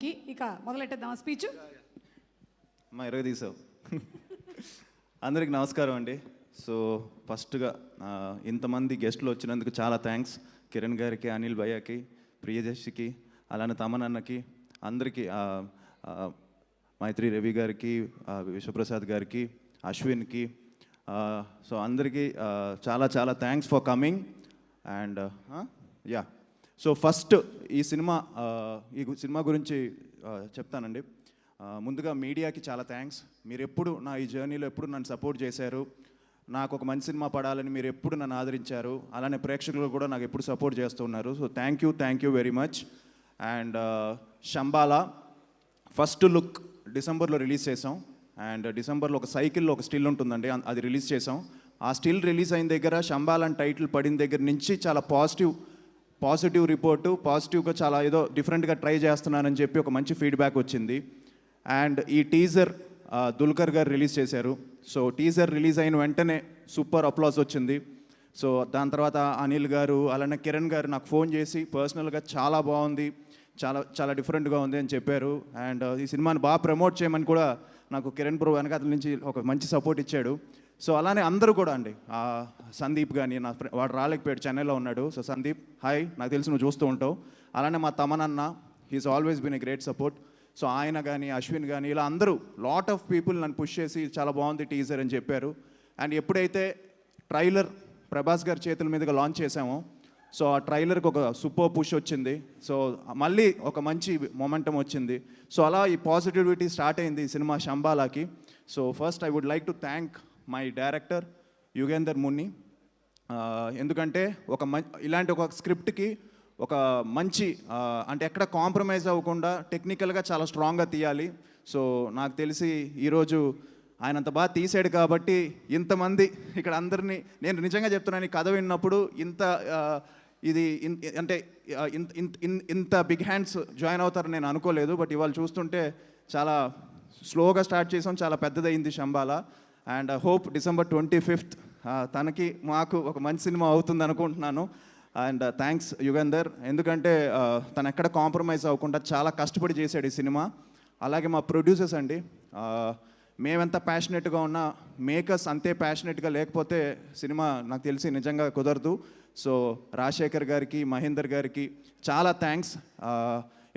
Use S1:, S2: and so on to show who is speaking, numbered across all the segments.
S1: ఇక మొదలెట్టేద్దాం స్పీచ్.
S2: అమ్మా ఇరవై తీసావు. అందరికి నమస్కారం అండి. సో ఫస్ట్గా ఇంతమంది గెస్టులు వచ్చినందుకు చాలా థ్యాంక్స్. కిరణ్ గారికి, అనిల్ భయ్యకి, ప్రియదర్శికి, అలానే తమనన్నకి, అందరికీ, మైత్రి రవి గారికి, విశ్వప్రసాద్ గారికి, అశ్విన్కి, సో అందరికీ చాలా చాలా thanks for coming. And yeah, so first ఈ సినిమా గురించి చెప్తానండి. ముందుగా మీడియాకి చాలా థ్యాంక్స్. మీరు ఎప్పుడు నా ఈ జర్నీలో ఎప్పుడు నన్ను సపోర్ట్ చేశారు. నాకు ఒక మంచి సినిమా పడాలని మీరు ఎప్పుడు నన్ను ఆదరించారు. అలానే ప్రేక్షకులు కూడా నాకు ఎప్పుడు సపోర్ట్ చేస్తున్నారు. So thank you very much. And Shambhala first look డిసెంబర్లో రిలీజ్ చేసాం. అండ్ డిసెంబర్లో ఒక సైకిల్లో ఒక స్టిల్ ఉంటుందండి, అది రిలీజ్ చేసాం. ఆ స్టిల్ రిలీజ్ అయిన దగ్గర శంబాలా అని టైటిల్ పడిన దగ్గర నుంచి చాలా పాజిటివ్ రిపోర్టు, పాజిటివ్గా చాలా ఏదో డిఫరెంట్గా ట్రై చేస్తున్నానని చెప్పి ఒక మంచి ఫీడ్బ్యాక్ వచ్చింది. అండ్ ఈ టీజర్ దుల్కర్ గారు రిలీజ్ చేశారు. సో టీజర్ రిలీజ్ అయిన వెంటనే సూపర్ అప్లాస్ వచ్చింది. సో దాని తర్వాత అనిల్ గారు, అలానే కిరణ్ గారు నాకు ఫోన్ చేసి పర్సనల్గా చాలా బాగుంది, చాలా డిఫరెంట్గా ఉంది అని చెప్పారు. అండ్ ఈ సినిమాని బాగా ప్రమోట్ చేయమని కూడా నాకు కిరణ్ బ్రో వెనకాల నుంచి ఒక మంచి సపోర్ట్ ఇచ్చాడు. సో అలానే అందరూ కూడా అండి, సందీప్ కానీ, వాడు రాలేకపోయాడు, చెన్నైలో ఉన్నాడు. సో సందీప్, హాయ్, నాకు తెలిసి నువ్వు చూస్తూ ఉంటావు. అలానే మా తమనన్న, he's always been a great support. So ఆయన కానీ, అశ్విన్ కానీ, ఇలా అందరూ లాట్ ఆఫ్ పీపుల్ నన్ను పుష్ చేసి చాలా బాగుంది టీజర్ అని చెప్పారు. అండ్ ఎప్పుడైతే ట్రైలర్ ప్రభాస్ గారి చేతుల మీదుగా లాంచ్ చేసామో, సో ఆ ట్రైలర్కి ఒక సూపర్ పుష్ వచ్చింది. సో మళ్ళీ ఒక మంచి మొమెంటం వచ్చింది. సో అలా ఈ పాజిటివిటీ స్టార్ట్ అయింది ఈ సినిమా శంబాలాకి. So first I would like to thank my director Yugender Muni. ఎందుకంటే ఇలాంటి ఒక స్క్రిప్ట్కి ఒక మంచి అంటే ఎక్కడ కాంప్రమైజ్ అవ్వకుండా టెక్నికల్గా చాలా స్ట్రాంగ్గా తీయాలి. సో నాకు తెలిసి ఈరోజు ఆయన అంత బాగా తీసాడు కాబట్టి ఇంతమంది ఇక్కడ అందరినీ, నేను నిజంగా చెప్తున్నాను, ఈ కథ విన్నప్పుడు ఇంత బిగ్ హ్యాండ్స్ జాయిన్ అవుతారని నేను అనుకోలేదు. బట్ ఇవాళ చూస్తుంటే చాలా స్లోగా స్టార్ట్ చేసాం, చాలా పెద్దదైంది Shambala. And hope December 25th తనకి మాకు ఒక మంచి సినిమా అవుతుంది అనుకుంటున్నాను. అండ్ థ్యాంక్స్ యుగేందర్, ఎందుకంటే తను ఎక్కడ కాంప్రమైజ్ అవ్వకుండా చాలా కష్టపడి చేశాడు ఈ సినిమా. అలాగే మా ప్రొడ్యూసర్స్ అండి, మేమెంత ప్యాషనెట్గా ఉన్నా మేకర్స్ అంతే ప్యాషనెట్గా లేకపోతే సినిమా నాకు తెలిసి నిజంగా కుదరదు. సో రాజశేఖర్ గారికి, మహేందర్ గారికి చాలా థ్యాంక్స్.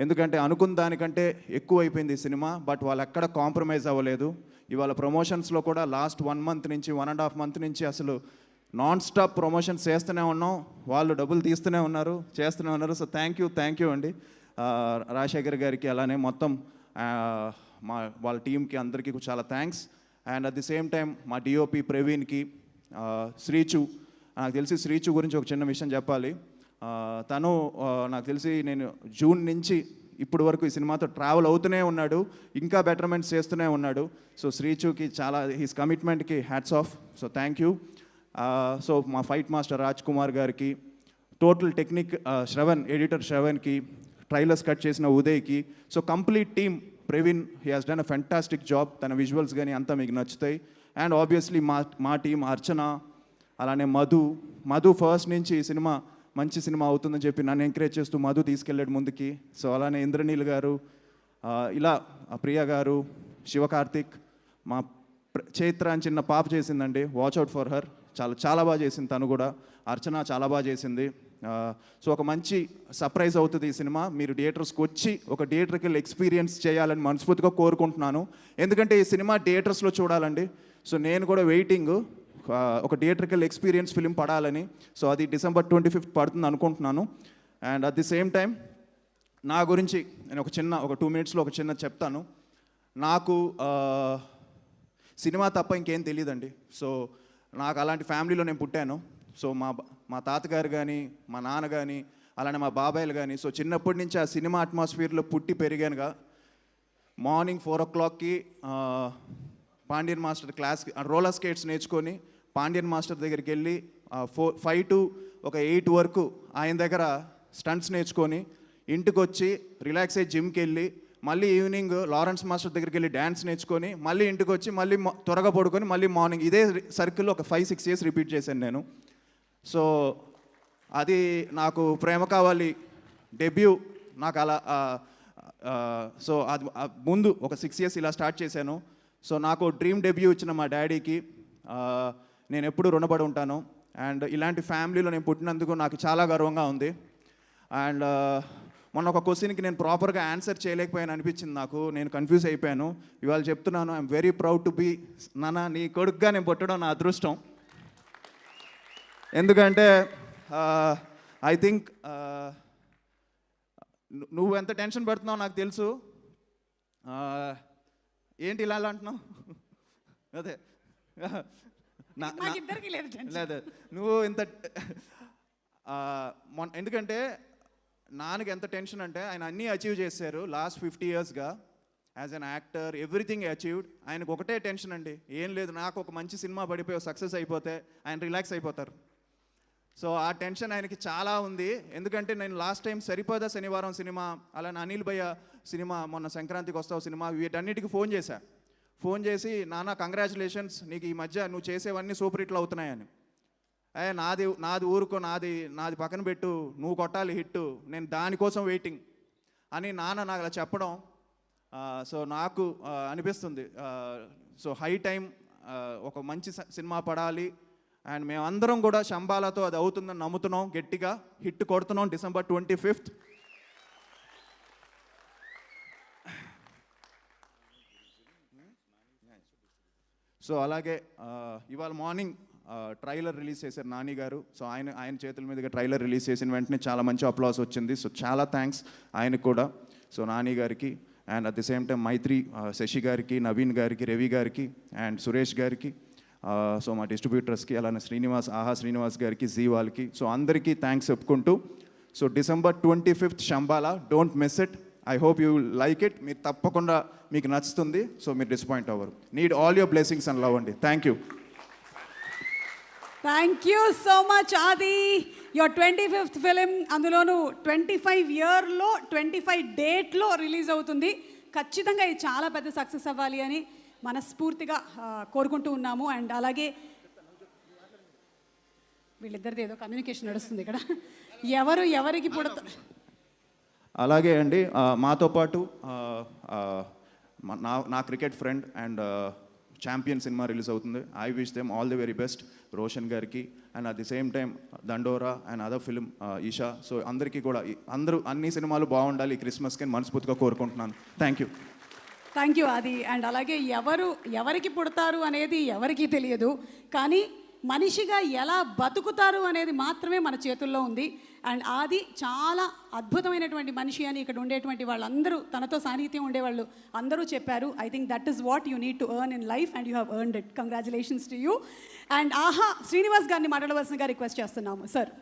S2: ఎందుకంటే అనుకున్న దానికంటే ఎక్కువ అయిపోయింది ఈ సినిమా, బట్ వాళ్ళు ఎక్కడ కాంప్రమైజ్ అవ్వలేదు. ఇవాళ ప్రమోషన్స్లో కూడా లాస్ట్ 1 month నుంచి 1.5 month నుంచి అసలు నాన్ స్టాప్ ప్రమోషన్స్ చేస్తూనే ఉన్నాం. వాళ్ళు డబ్బులు తీస్తూనే ఉన్నారు, చేస్తూనే ఉన్నారు. సో థ్యాంక్ యూ అండి రాజశేఖర్ గారికి, అలానే మొత్తం వాళ్ళ టీంకి అందరికీ చాలా thanks. And at the same time మా డిఓపి ప్రవీణ్కి, శ్రీచు, నాకు తెలిసి శ్రీచు గురించి ఒక చిన్న విషయం చెప్పాలి. తను నాకు తెలిసి నేను జూన్ నుంచి ఇప్పటి వరకు ఈ సినిమాతో ట్రావెల్ అవుతూనే ఉన్నాడు, ఇంకా బెటర్మెంట్స్ చేస్తూనే ఉన్నాడు. సో శ్రీచుకి చాలా, హీస్ కమిట్మెంట్కి hats off. So thank you. So మా ఫైట్ మాస్టర్ రాజ్ కుమార్ గారికి, టోటల్ టెక్నిక్ శ్రవణ్, ఎడిటర్ శ్రవణ్కి, ట్రైలర్స్ కట్ చేసిన ఉదయ్కి, so complete team, Praveen, he has done a fantastic job. తన విజువల్స్ కానీ అంతా మీకు నచ్చుతాయి. అండ్ ఆబ్వియస్లీ మా టీం అర్చన, అలానే మధు ఫస్ట్ నుంచి ఈ సినిమా మంచి సినిమా అవుతుందని చెప్పి నన్ను ఎంకరేజ్ చేస్తూ మధు తీసుకెళ్ళాడు ముందుకి. సో అలానే ఇంద్రనీల్ గారు, ఇలా ప్రియ గారు, శివకార్తిక్, మా చైత్ర అని చిన్న పాప చేసిందండి, వాచ్ అవుట్ ఫర్ హర్, చాలా బాగా చేసింది తను కూడా. అర్చన చాలా బాగా చేసింది. సో ఒక మంచి సర్ప్రైజ్ అవుతుంది ఈ సినిమా. మీరు థియేటర్స్కి వచ్చి ఒక థియేటర్కి ఎక్స్పీరియన్స్ చేయాలని మనస్ఫూర్తిగా కోరుకుంటున్నాను. ఎందుకంటే ఈ సినిమా థియేటర్స్లో చూడాలండి. సో నేను కూడా వెయిటింగ్ ఒక థియేటర్కల్ ఎక్స్పీరియన్స్ ఫిలిం పడాలని. సో అది డిసెంబర్ 25th పడుతుంది అనుకుంటున్నాను. And at the same time నా గురించి నేను ఒక 2 minutesలో ఒక చిన్న చెప్తాను. నాకు సినిమా తప్ప ఇంకేం తెలియదండి. సో నాకు అలాంటి ఫ్యామిలీలో నేను పుట్టాను. సో మా తాతగారు కానీ, మా నాన్న కానీ, అలానే మా బాబాయిలు కానీ, సో చిన్నప్పటి నుంచి ఆ సినిమా అట్మాస్ఫియర్లో పుట్టి పెరిగానుగా. మార్నింగ్ 4 o'clockకి పాండ్యన్ మాస్టర్ క్లాస్కి రోలర్ స్కేట్స్ నేర్చుకొని పాండ్యన్ మాస్టర్ దగ్గరికి వెళ్ళి 5 to 8 వరకు ఆయన దగ్గర స్టంట్స్ నేర్చుకొని ఇంటికి వచ్చి రిలాక్స్ అయ్యి జిమ్కి వెళ్ళి మళ్ళీ ఈవినింగ్ లారెన్స్ మాస్టర్ దగ్గరికి వెళ్ళి డ్యాన్స్ నేర్చుకొని మళ్ళీ ఇంటికి వచ్చి మళ్ళీ త్వరగా పడుకొని మళ్ళీ మార్నింగ్ ఇదే సర్కిల్లో ఒక 5-6 years రిపీట్ చేశాను నేను. సో అది నాకు ప్రేమ కావాలి డెబ్యూ నాకు అలా సో అది ముందు ఒక 6 years ఇలా స్టార్ట్ చేశాను. సో నాకు డ్రీమ్ డెబ్యూ ఇచ్చిన మా డాడీకి నేను ఎప్పుడూ రుణపడి ఉంటాను. అండ్ ఇలాంటి ఫ్యామిలీలో నేను పుట్టినందుకు నాకు చాలా గర్వంగా ఉంది. అండ్ మొన్న ఒక క్వశ్చన్కి నేను ప్రాపర్గా ఆన్సర్ చేయలేకపోయాను అనిపించింది నాకు. నేను కన్ఫ్యూజ్ అయిపోయాను. ఇవాళ చెప్తున్నాను, I'm very proud to be నాన్న నీ కొడుకుగా నేను పుట్టడం నా అదృష్టం. ఎందుకంటే ఐ థింక్ నువ్వు ఎంత టెన్షన్ పడుతున్నావు నాకు తెలుసు. ఏంటి ఇలా అంటున్నావు? అదే
S1: మాకిద్దరికీ లేదు tension.
S2: లేదు నువ్వు ఇంత ఎందుకంటే నాన్నకి ఎంత టెన్షన్ అంటే ఆయన అన్నీ అచీవ్ చేశారు లాస్ట్ 50 yearsగా as an actor. Everything achieved. ఆయనకు ఒకటే టెన్షన్ అండి, ఏం లేదు నాకు ఒక మంచి సినిమా పడిపోయి సక్సెస్ అయిపోతే ఆయన రిలాక్స్ అయిపోతారు. సో ఆ టెన్షన్ ఆయనకి చాలా ఉంది. ఎందుకంటే నేను లాస్ట్ టైం సరిపోదా శనివారం సినిమా, అలానే అనిల్ భయ్య సినిమా, మొన్న సంక్రాంతికి వస్తావు సినిమా, వీటన్నిటికీ ఫోన్ చేసి నాన్న కంగ్రాచులేషన్స్, నీకు ఈ మధ్య నువ్వు చేసేవన్నీ సూపర్ హిట్లు అవుతున్నాయని. నాది ఊరుకో, నాది పక్కన పెట్టు, నువ్వు కొట్టాలి హిట్, నేను దానికోసం వెయిటింగ్ అని నాన్న నాకు అలా చెప్పడం. సో నాకు అనిపిస్తుంది సో హై టైం ఒక మంచి సినిమా పడాలి. అండ్ మేమందరం కూడా శంబాలతో అది అవుతుందని నమ్ముతున్నాం, గట్టిగా హిట్ కొడుతున్నాం December 25th. సో అలాగే ఇవాళ మార్నింగ్ ట్రైలర్ రిలీజ్ చేశారు నాని గారు. సో ఆయన చేతుల మీదుగా ట్రైలర్ రిలీజ్ చేసిన వెంటనే చాలా మంచి అప్లాస్ వచ్చింది. సో చాలా థ్యాంక్స్ ఆయనకు కూడా, సో నాని గారికి. And at the same time Mythri, Shashi గారికి, నవీన్ గారికి, రవి గారికి అండ్ సురేష్ గారికి, సో మా డిస్ట్రిబ్యూటర్స్కి, అలానే ఆహా శ్రీనివాస్ గారికి, జీ వాళ్ళకి, సో అందరికీ థ్యాంక్స్ చెప్పుకుంటూ, so December 25th Shambala, don't miss it. I hope you like it. మీరు తప్పకుండా మీకు నచ్చుతుంది. సో మీరు డిసప్పాయింట్ అవ్వరు. Need all your blessings and love అండి. Thank you.
S1: Thank you so much Aadi. Your 25th film, అందులోనూ 25 yearలో 25 dateలో రిలీజ్ అవుతుంది. ఖచ్చితంగా ఇది చాలా పెద్ద సక్సెస్ అవ్వాలి అని మనస్ఫూర్తిగా కోరుకుంటూ ఉన్నాము. అండ్ అలాగే వీళ్ళిద్దరిది ఏదో కమ్యూనికేషన్ నడుస్తుంది ఇక్కడ, ఎవరికి పుడతారు.
S2: అలాగే అండి, మాతో పాటు నా cricket friend and champion cinema release అవుతుంది. I wish them all the very best, Roshan గారికి. And at the same time Dandora and other film Eesha. So అందరికీ కూడా అన్ని సినిమాలు బాగుండాలి ఈ క్రిస్మస్కి మనస్ఫూర్తిగా కోరుకుంటున్నాను. థ్యాంక్ యూ
S1: ఆది. అండ్ అలాగే ఎవరికి పుడతారు అనేది ఎవరికీ తెలియదు, కానీ మనిషిగా ఎలా బతుకుతారు అనేది మాత్రమే మన చేతుల్లో ఉంది. అండ్ ఆది చాలా అద్భుతమైనటువంటి మనిషి అని ఇక్కడ ఉండేటువంటి వాళ్ళందరూ, తనతో సాన్నిహిత్యం ఉండేవాళ్ళు అందరూ చెప్పారు. I think that is what you need to earn in life and you have earned it. Congratulations to you. And ఆహా శ్రీనివాస్ గారిని మాట్లాడవలసిందిగా రిక్వెస్ట్ చేస్తున్నాము సార్.